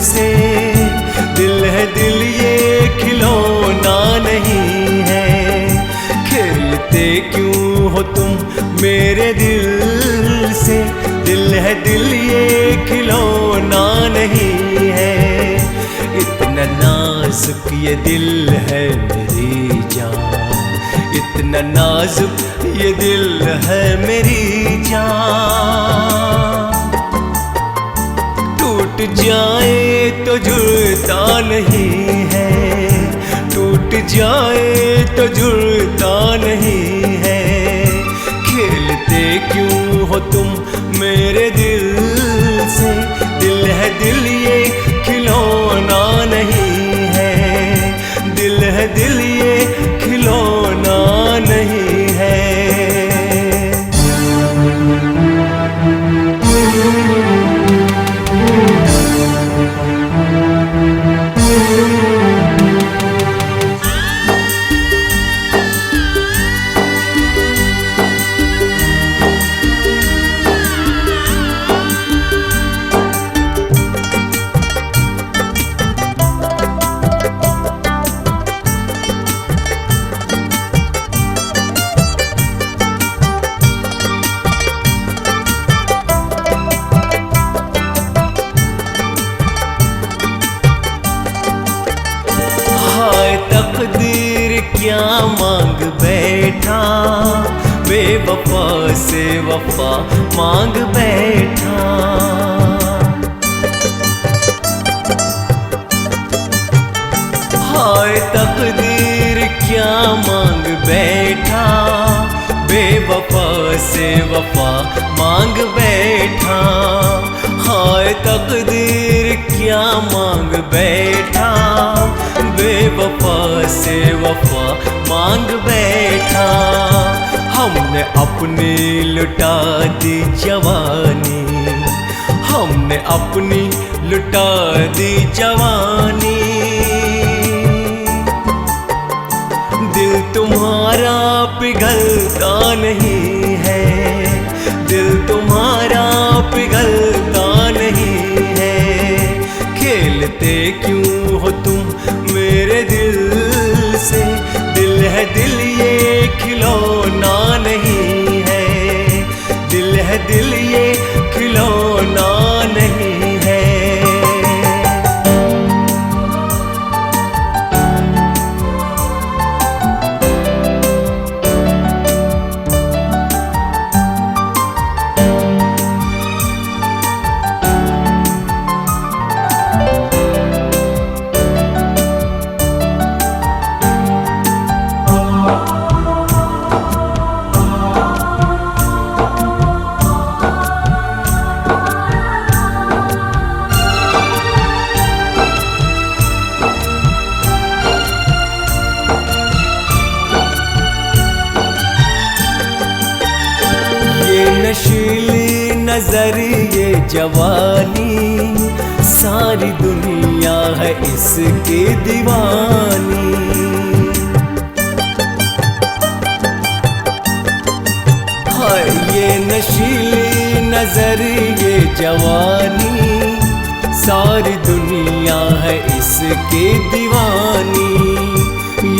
से। दिल है दिल ये खिलौना नहीं है, खेलते क्यों हो तुम मेरे दिल से। दिल है दिल ये खिलौना नहीं है, इतना नाजुक ये दिल है मेरी जान, इतना नाजुक ये दिल है मेरी जान। टूट जाए तो जुड़ता नहीं है, टूट जाए तो जुड़ता नहीं है, खेलते क्यों हो तुम मेरे दिल से। दिल है दिल ये खिलौना नहीं है, दिल है दिल ये खिलौना नहीं है। तकदीर क्या मांग बैठा, बेवफा से वफा मांग बैठा। हाय तकदीर क्या मांग बैठा, बेवफा से वफा मांग बैठा। हाय तकदीर क्या मांग बैठा, बेवफा से वफा मांग बैठा। हमने अपनी लुटा दी जवानी, हमने अपनी लुटा दी जवानी। दिल तुम्हारा पिघलता नहीं है, दिल तुम्हारा पिघलता नहीं है, खेलते क्यों हो तुम मेरे दिल से। दिल है दिल ये खिलौना नहीं है, दिल है दिल ये खिलौना नहीं है। नशीली नजर ये जवानी, सारी दुनिया है इसकी दीवानी। हाय ये नशीली नजर ये जवानी, सारी दुनिया है इसकी दीवानी।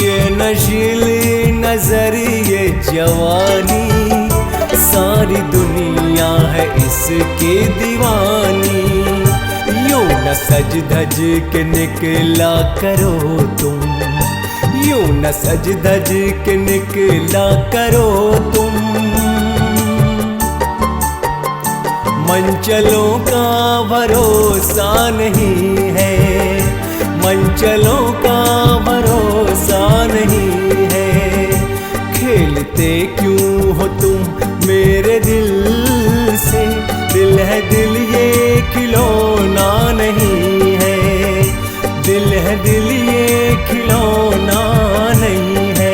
ये नशीली नजर ये जवानी, सारी दुनिया है इसकी दीवानी। यूं न सज धज के निकला करो तुम, यूं न सज धज के निकला करो तुम। मंचलों का भरोसा नहीं है, मंचलों का भरोसा नहीं है, खेलते क्यों हो तुम मेरे दिल से। दिल है दिल ये खिलौना नहीं है, दिल है दिल ये खिलौना नहीं है।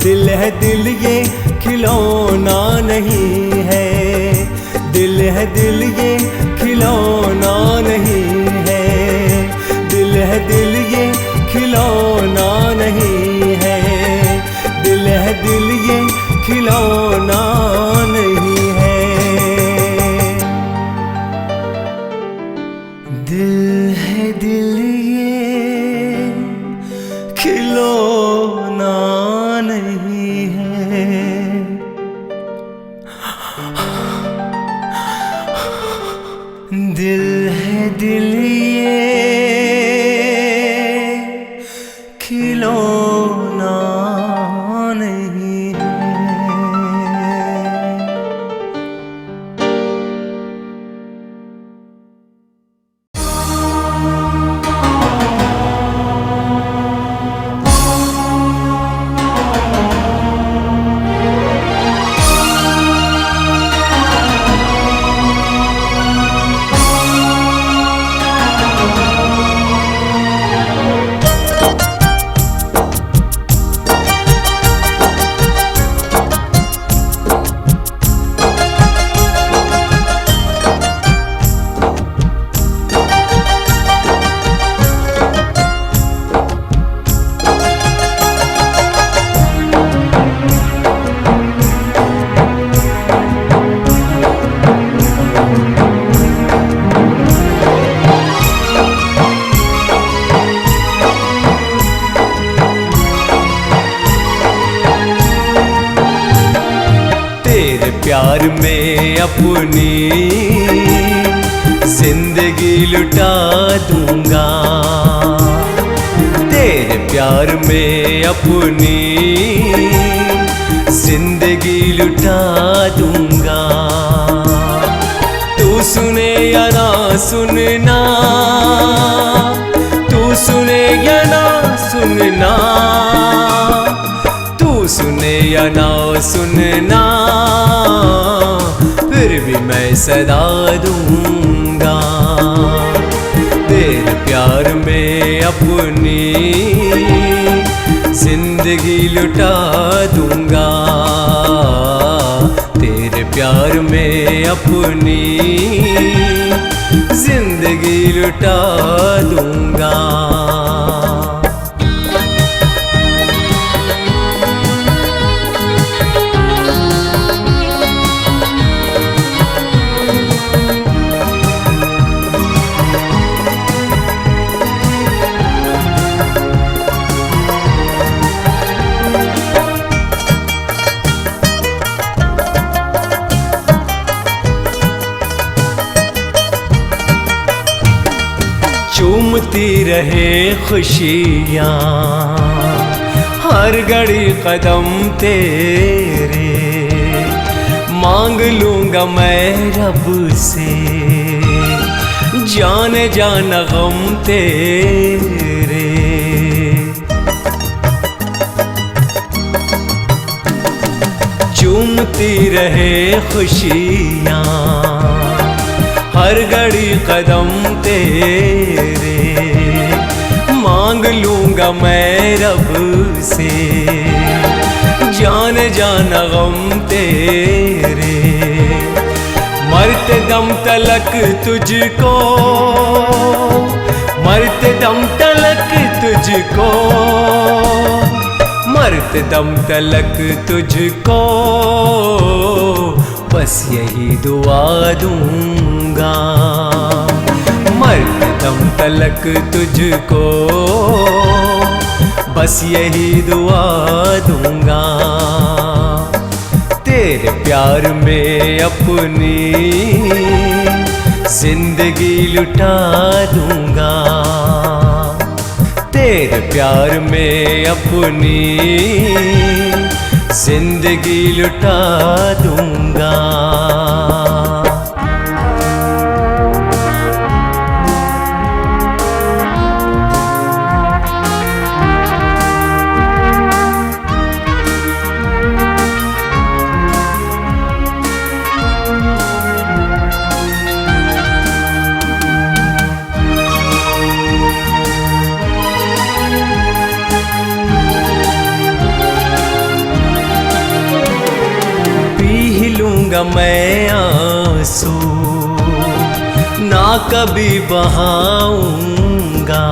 दिल ये खिलौना नहीं है, दिल है दिल ये खिलौना नहीं है, दिल ये खिलौना नहीं है, दिल ये खिलौना नहीं है। दिल ये खिलौना नहीं है। दिल ये खिलौना नहीं है। प्यार में अपनी जिंदगी लुटा दूंगा, तेरे प्यार में अपनी जिंदगी लुटा दूंगा। तू सुने या ना सुनना, तू सुने या ना सुनना, तू सुने या ना सुनना, फिर भी मैं सदा दूंगा। तेरे प्यार में अपनी जिंदगी लुटा दूंगा, तेरे प्यार में अपनी जिंदगी लुटा दूंगा। चूमती रहे खुशियाँ हर घड़ी कदम तेरे, मांग लूँगा मैं रब से जाने जाना गम तेरे। चूमती रहे खुशियाँ हर घड़ी कदम तेरे, मांग लूँगा मैं रब से जान जाना गम तेरे। मरते दम तलक तुझको, मरते दम तलक तुझको, मरते दम तलक तुझको, बस यही दुआ दूंगा। मरते दम तलक तुझको, बस यही दुआ दूंगा। तेरे प्यार में अपनी जिंदगी लुटा दूंगा, तेरे प्यार में अपनी जिंदगी लुटा दूंगा। लूंगा मैं आंसू, ना कभी बहाऊंगा।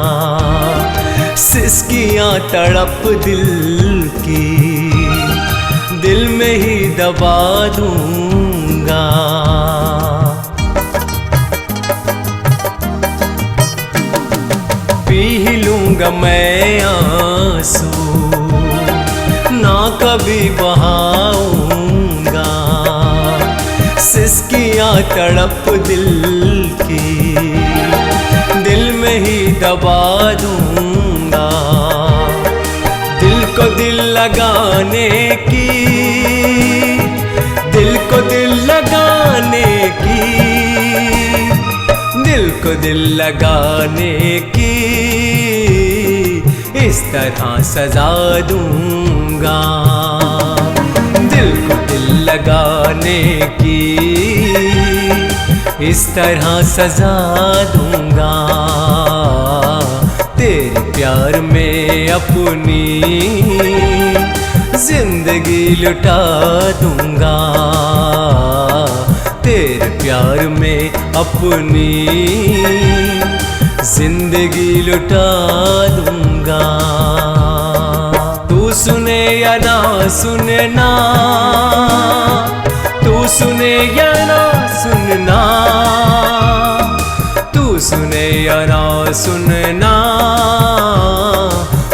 सिसकियां तड़प दिल की दिल में ही दबा दूंगा। पी ही लूंगा मैं आंसू, ना कभी बहाऊंगा। सिसकियां तड़प दिल की दिल में ही दबा दूंगा। दिल को दिल लगाने की, दिल को दिल लगाने की, दिल को दिल लगाने की इस तरह सजा दूंगा। दिल को दिल लगाने की इस तरह सजा दूंगा। तेरे प्यार में अपनी जिंदगी लुटा दूंगा। तेरे प्यार में अपनी जिंदगी लुटा दूंगा। तू सुने या ना सुनना, तू सुने या ना सुनना, तू सुने या ना सुनना,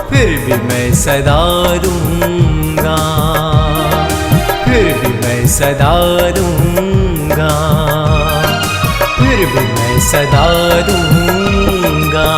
फिर भी मैं सदा दूंगा, फिर भी मैं सदा दूंगा, फिर भी मैं सदा दूंगा।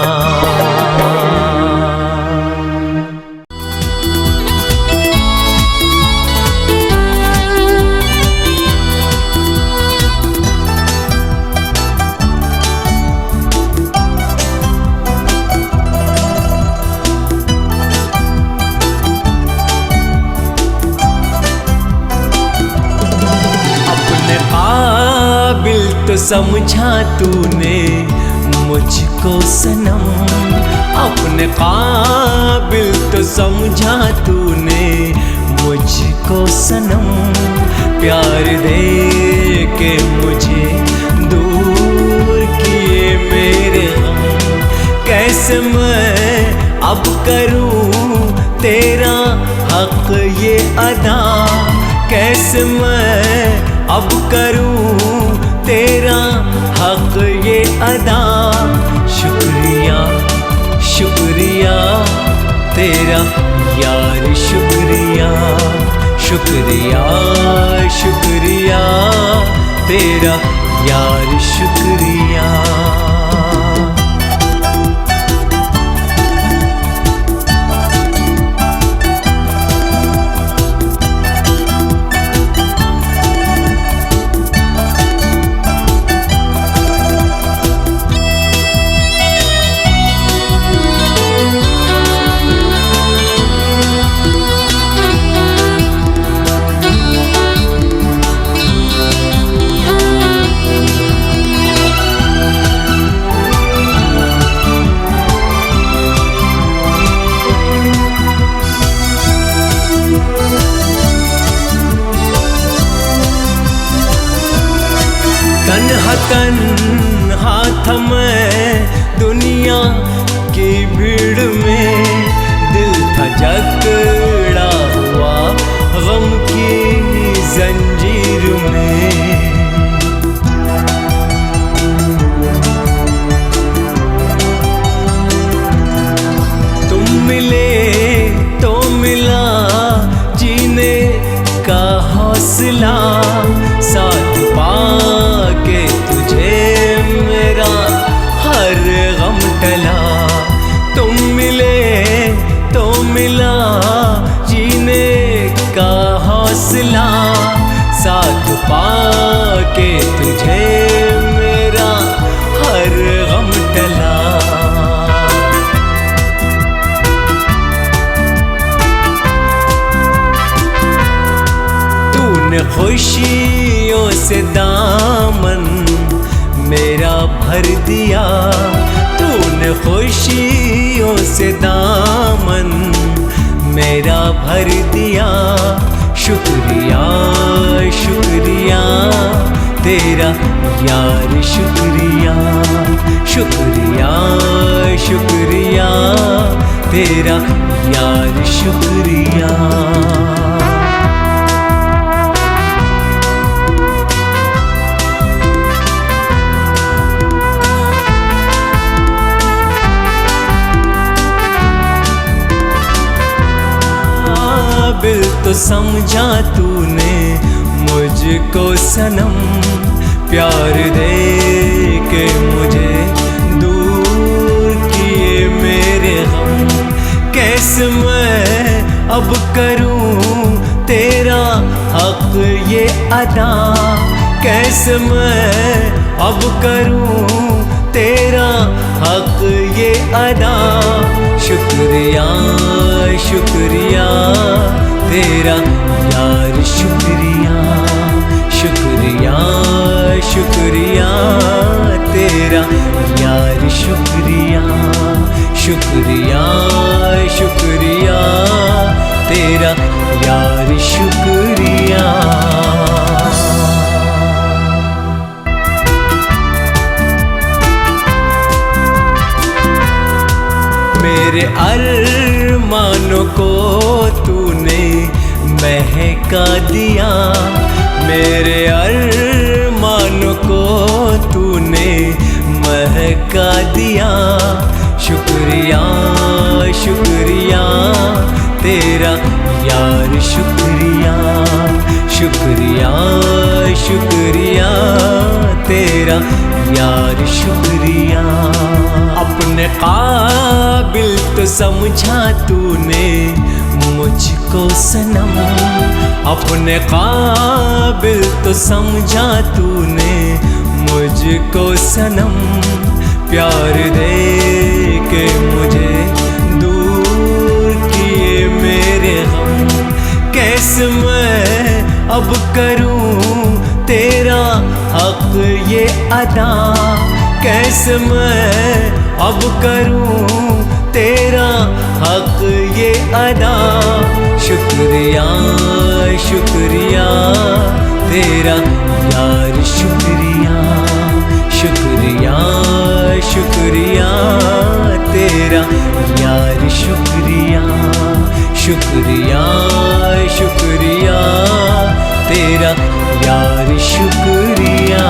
तो समझा तूने मुझको सनम, अपने काबिल तो समझा तूने मुझको सनम। प्यार दे के मुझे दूर किए मेरे गम, कैसे मैं अब करूं तेरा हक ये अदा, कैसे मैं अब करूं तेरा हक ये अदा। शुक्रिया शुक्रिया तेरा यार, शुक्रिया शुक्रिया शुक्रिया तेरा यार, शुक्रिया। तन्हा था मैं दुनिया की भीड़ में, दिल था जकड़ा हुआ गम की जंजीर में। तुम मिले तो मिला जीने का हौसला, साथ पाके तुझे मेरा हर गम टला। तुम मिले तो मिला जीने का हौसला, साथ पाके तुझे मेरा हर गम टला। तूने खुशियों से दामन मेरा भर दिया, तूने खुशियों से दामन मेरा भर दिया। शुक्रिया शुक्रिया यार शुक्रिया, शुक्रिया शुक्रिया तेरा यार शुक्रिया। काबिल तो समझा तूने मुझको सनम, प्यार दे के मुझे दूर किए मेरे गम। कैसे मैं अब करूं तेरा हक ये अदा, कैसे मैं अब करूं तेरा हक ये अदा। शुक्रिया शुक्रिया तेरा यार शुक्रिया, शुक्रिया शुक्रिया तेरा यार शुक्रिया, शुक्रिया शुक्रिया तेरा यार शुक्रिया। मेरे अरमानों को तूने महका दिया, मेरे अरमानों को तूने महका दिया। शुक्रिया शुक्रिया तेरा यार शुक्रिया, शुक्रिया शुक्रिया तेरा यार शुक्रिया। अपने काबिल तो समझा तूने मुझको सनम, अपने काबिल तो समझा तूने मुझको सनम। प्यार दे के मुझे दूर किए मेरे गम। कैसे मैं अब करूं तेरा हक ये अदा, कैसे मैं अब करूं तेरा हक ये अदा। शुक्रिया शुक्रिया तेरा यार शुक्रिया, शुक्रिया शुक्रिया तेरा यार शुक्रिया, शुक्रिया शुक्रिया तेरा यार शुक्रिया।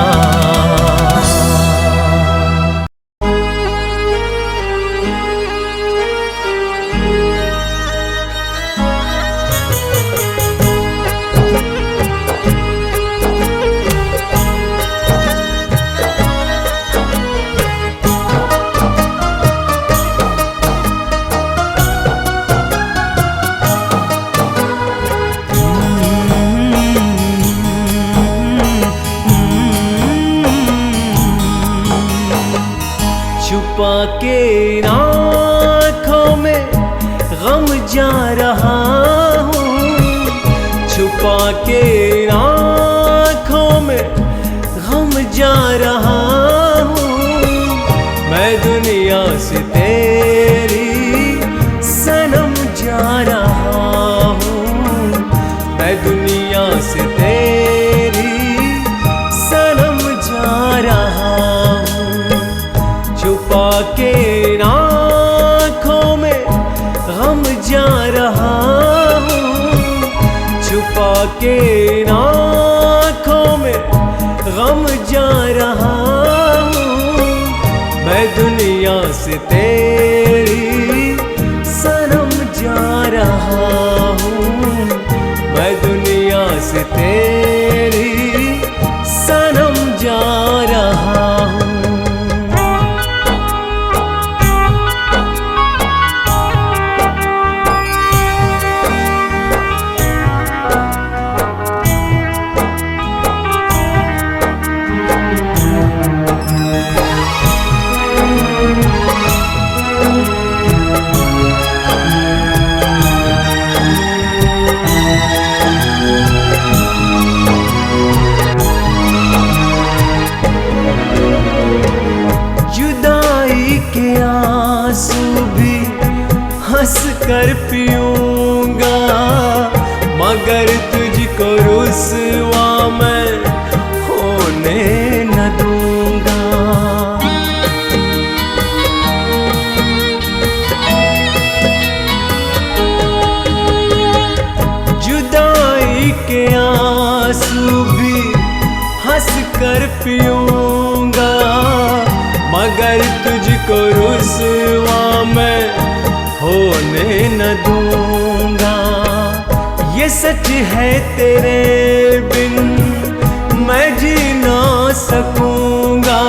छुपा के आँखों में गम जा रहा हूँ, छुपा के आँखों में गम जा रहा हूँ। मैं दुनिया से तेरी सनम जा रहा हूँ, मैं दुनिया से तेरी सनम जा रहा हूँ। छुपा के आँखों में गम जा रहा हूँ, छुपा के आँखों में गम जा रहा हूँ। मैं दुनिया से तेरी सनम जा रहा हूँ, मैं दुनिया से तेरी सनम जा रहा हूँ। हंस कर पीऊंगा मगर तुझको रुसवा मैं होने न दूँ। सच है तेरे बिन मैं जी ना सकूंगा,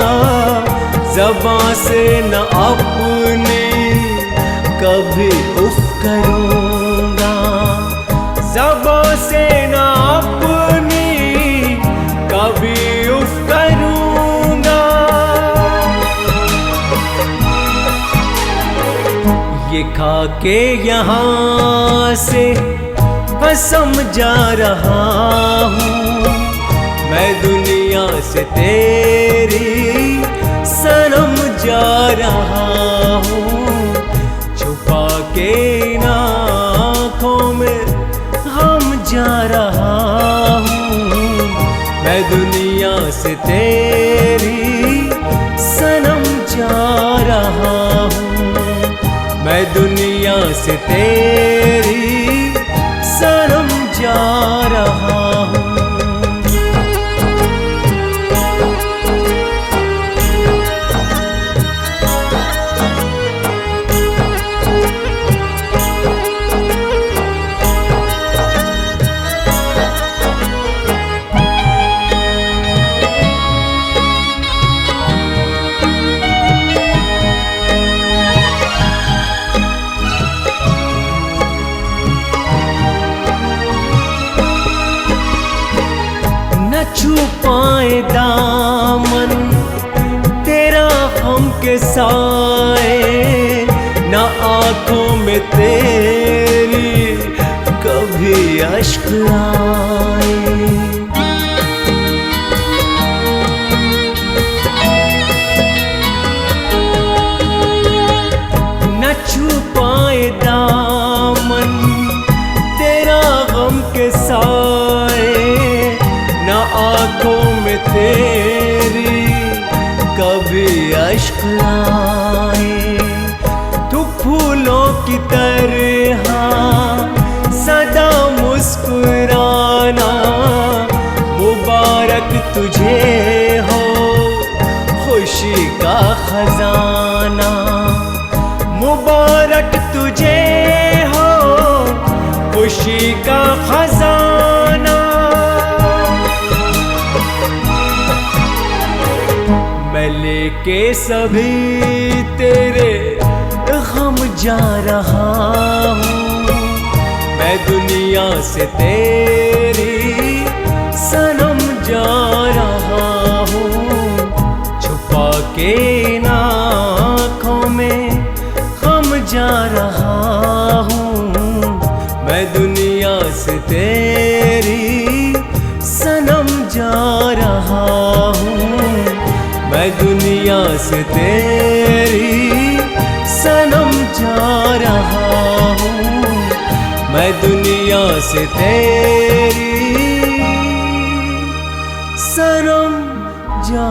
ज़बां से न अपने कभी उफ करूंगा, ज़बां से न अपनी कभी उफ करूंगा। ये खा के यहाँ से कसम जा रहा हूँ, मैं दुनिया से तेरी सनम जा रहा हूँ। छुपा के इन आँखों में हम जा रहा हूँ, मैं दुनिया से तेरी सनम जा रहा हूँ, मैं दुनिया से तेरी सनम जा रहा हूँ। छुपाए दामन तेरा हम के साए, न आँखों में तेरी कभी अश्क आए। न छुपाए दामन तेरा गम के साए, न आँखों में तेरी कभी अश्क आए। तू फूलों की तरह सदा मुस्कुराना, मुबारक तुझे हो खुशी का खजाना, मुबारक तुझे हो खुशी का खजाना। मैं लेके सभी तेरे गम जा रहा हूँ, मैं दुनिया से तेरी सनम जा रहा हूँ। छुपा के इन आँखों में गम जा रहा हूँ, मैं दुनिया से तेरी सनम जा रहा हूँ, मैं दुनिया से तेरी सनम जा रहा हूँ, मैं दुनिया से तेरी सनम जा